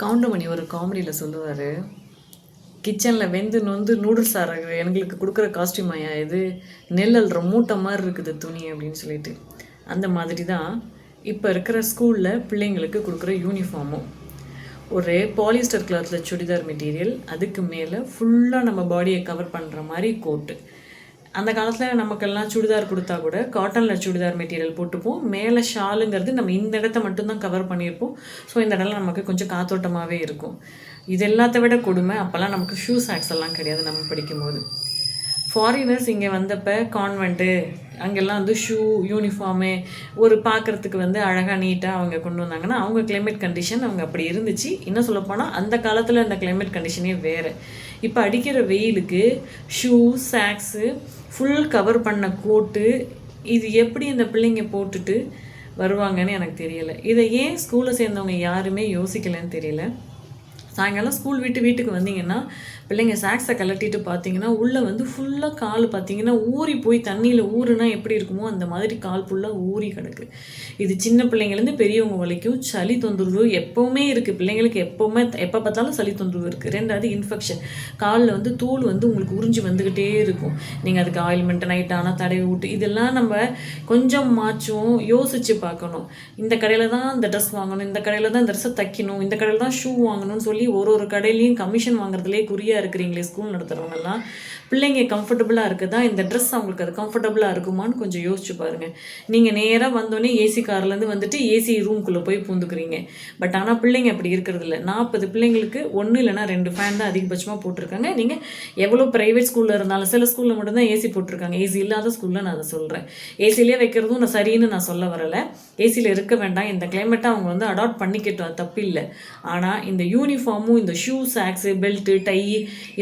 கவுண்டமணி ஒரு காமெடியில் சொல்லுவார், கிச்சனில் வெந்து நொந்து நூடுல்ஸ் ஆறாங்க எங்களுக்கு கொடுக்குற காஸ்டியூமாயா இது, நெல் அல்ற மூட்டை மாதிரி இருக்குது துணி அப்படின்னு சொல்லிட்டு. அந்த மாதிரி தான் இப்போ இருக்கிற ஸ்கூலில் பிள்ளைங்களுக்கு கொடுக்குற யூனிஃபார்மும். ஒரு பாலிஸ்டர் கிளாத்தில் சுடிதார் மெட்டீரியல், அதுக்கு மேலே ஃபுல்லாக நம்ம பாடியை கவர் பண்ணுற மாதிரி கோட்டு. அந்த காலத்தில் நமக்கெல்லாம் சுடிதார் கொடுத்தா கூட காட்டனில் சுடிதார் மெட்டீரியல் போட்டுப்போம். மேலே ஷாலுங்கிறது நம்ம இந்த இடத்த மட்டும்தான் கவர் பண்ணியிருப்போம். ஸோ இந்த இடம்லாம் நமக்கு கொஞ்சம் காத்தோட்டமாகவே இருக்கும். இது எல்லாத்த விட கொடுமை, அப்போல்லாம் நமக்கு ஷூ சாக்ஸ் எல்லாம் கிடையாது. நம்ம படிக்கும்போது ஃபாரினர்ஸ் இங்கே வந்தப்போ கான்வெண்ட்டு அங்கெல்லாம் வந்து ஷூ யூனிஃபார்மு ஒரு பார்க்குறதுக்கு வந்து அழகாக நீட்டாக அவங்க கொண்டு வந்தாங்கன்னா, அவங்க கிளைமேட் கண்டிஷன் அவங்க அப்படி இருந்துச்சு. இன்னும் சொல்லப்போனால் அந்த காலத்தில் அந்த கிளைமேட் கண்டிஷனே வேறு. இப்போ அடிக்கிற வெயிலுக்கு ஷூ சாக்ஸு ஃபுல் கவர் பண்ண கோட்டு, இது எப்படி இந்த பிள்ளைங்க போட்டுட்டு வருவாங்கன்னு எனக்கு தெரியலை. இதை ஏன் ஸ்கூலில் சேர்ந்தவங்க யாருமே யோசிக்கலைன்னு தெரியல. சாயங்காலம் ஸ்கூல் விட்டு வீட்டுக்கு வந்தீங்கன்னா பிள்ளைங்க சாக்ஸை கலட்டிட்டு பார்த்தீங்கன்னா உள்ளே வந்து ஃபுல்லாக கால் பார்த்தீங்கன்னா ஊறி போய் தண்ணியில் ஊறுனா எப்படி இருக்குமோ அந்த மாதிரி கால் ஃபுல்லாக ஊறி கிடக்கு. இது சின்ன பிள்ளைங்கலேருந்து பெரியவங்க வரைக்கும் சளி தொந்தரவு எப்போவுமே இருக்குது. பிள்ளைங்களுக்கு எப்போ பார்த்தாலும் சளி தொந்தரவு இருக்குது. ரெண்டாவது இன்ஃபெக்ஷன், காலில் வந்து தோல் வந்து உங்களுக்கு உறிஞ்சி வந்துக்கிட்டே இருக்கும். நீங்கள் அதுக்கு ஆயில்மெண்ட் நைட் ஆனால் தடவி விட்டு இதெல்லாம் நம்ம கொஞ்சம் மாச்சும் யோசித்து பார்க்கணும். இந்த கடையில் தான் இந்த ட்ரெஸ் வாங்கணும், இந்த கடையில் தான் இந்த ட்ரெஸ்ஸை தைக்கணும், இந்த கடையில் தான் ஷூ வாங்கணும்னு சொல்லி ஒரு கடையிலையும் கமிஷன் வாங்குறதுலேயே குறியாக இருக்கிறீங்களே ஸ்கூல் நடத்துகிறவங்கெல்லாம். பிள்ளைங்க கம்ஃபர்டபுளாக இருக்குதா, இந்த ட்ரெஸ் அவங்களுக்கு அது கம்ஃபர்டபுளாக இருக்குமான்னு கொஞ்சம் யோசிச்சு பாருங்கள். நீங்கள் நேராக வந்தோடனே ஏசி கார்லேருந்து வந்துட்டு ஏசி ரூம்குள்ளே போய் பூந்துக்கிறீங்க. பட் ஆனால் பிள்ளைங்க அப்படி இருக்கிறது இல்லை. 40 பிள்ளைங்களுக்கு 1 இல்லைனா 2 ஃபேன் தான் அதிகபட்சமாக போட்டிருக்காங்க. நீங்கள் எவ்வளோ ப்ரைவேட் ஸ்கூலில் இருந்தாலும் சில ஸ்கூலில் மட்டும்தான் ஏசி போட்டிருக்காங்க. ஏசி இல்லாத ஸ்கூலில் நான் அதை சொல்கிறேன். ஏசிலே வைக்கிறதும் நான் சரின்னு நான் சொல்ல வரலை. ஏசியில் இருக்க வேண்டாம், இந்த கிளைமேட்டை அவங்க வந்து அடாப்ட் பண்ணிக்கிட்டோம், தப்பு இல்லை. ஆனால் இந்த யூனிஃபார்மும் இந்த ஷூ சாக்ஸு பெல்ட்டு டை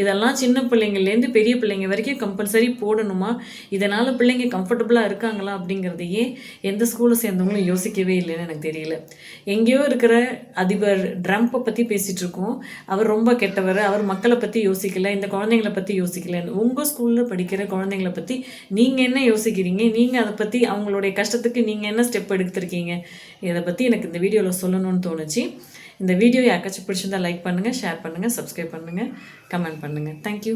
இதெல்லாம் சின்ன பிள்ளைங்கள்லேருந்து பெரிய பிள்ளைங்க வரைக்கும் கம்பல்சரி போடணுமா? இதனால் பிள்ளைங்க கம்ஃபர்டபுளாக இருக்காங்களா அப்படிங்கிறதையே எந்த ஸ்கூலை சேர்ந்தவங்களும் யோசிக்கவே இல்லைன்னு எனக்கு தெரியல. எங்கேயோ இருக்கிற அதிபர் ட்ரம்ப்பை பற்றி பேசிகிட்டு இருக்கோம். அவர் ரொம்ப கெட்டவர், அவர் மக்களை பற்றி யோசிக்கலை, இந்த குழந்தைங்களை பற்றி யோசிக்கலை. உங்கள் ஸ்கூலில் படிக்கிற குழந்தைங்களை பற்றி நீங்கள் என்ன யோசிக்கிறீங்க? நீங்கள் அதை பற்றி அவங்களுடைய கஷ்டத்துக்கு நீங்கள் என்ன ஸ்டெப் எடுத்துருக்கீங்க? இதை பற்றி எனக்கு இந்த வீடியோவில் சொல்லணும்னு தோணுச்சு. இந்த வீடியோ யாருக்காச்சும் பிடிச்சிருந்தால் லைக் பண்ணுங்கள், ஷேர் பண்ணுங்கள், சப்ஸ்கிரைப் பண்ணுங்கள், கமெண்ட் பண்ணுங்கள். தேங்க்யூ.